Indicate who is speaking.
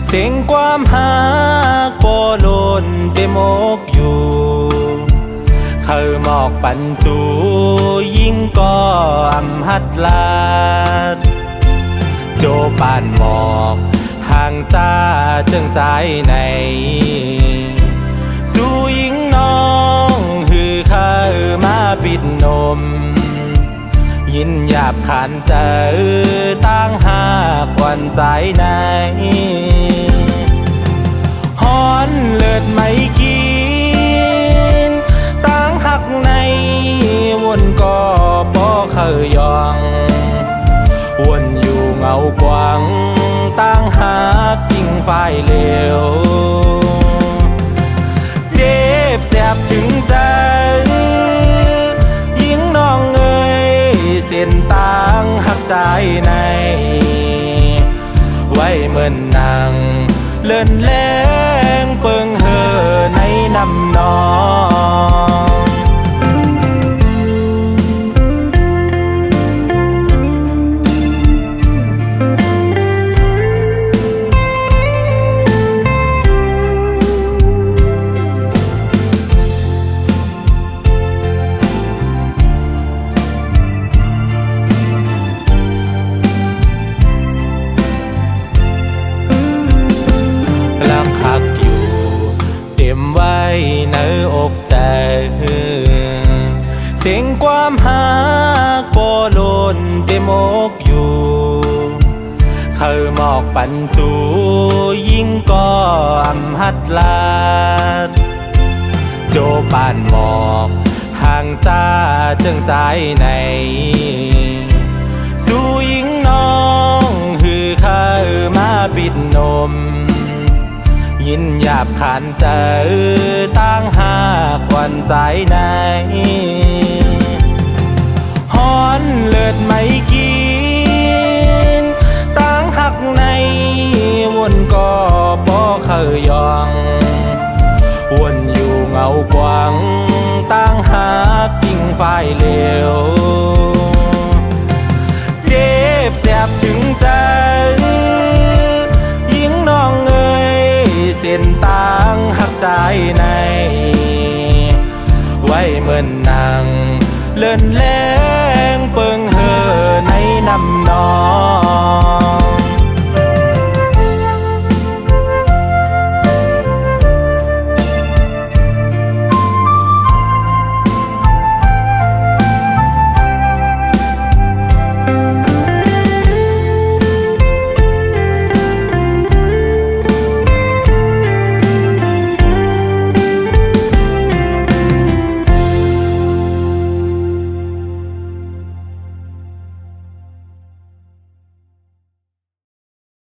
Speaker 1: เสียงความหากโปโลนเตมกอยู่เคยหมอกปันสู่ยิ่งก็อำหัดลาดโจปานหมอกห่างจ้าจึงใจในสู่ยิ่งน้องฮือเคยมาปิดนมยินหยาบขานเจอตั้งหากวันใจในฮอนเลิศไม่กินตั้งหักในวนก็บ่เคยยองวนอยู่เงากวางตั้งหากกิ่งไฟเหลวเจ็บแสบถึงใจยิ่งน้องเอ่ยเส้นตั้งหักใจในไว้เหมือนนางเลื่อนแรงเปิงเห่อในน้ำนองไว้ในอกใจเสียงความหากโปโลนเตมกอยู่เคยหมอกปันสู่ยิ่งก็อำหัดลาดโจปานหมอกห่างจ้าจึงใจในสู่ยิ่งน้องฮือเคยมาปิดนมยินหยาบขานเจอตั้งหากวันใจในฮอนเลิศไม่กินตั้งหักในวนก็บ่เคยยองวนอยู่เงากวางตั้งหากกิ่งไฟเหลวเจ็บแสบถึงใจยิ่งน้องเอ่ยเส้นตั้งหักใจในไว้เหมือนนางเลื่อนแรงเปิงเห่อในน้ำนอง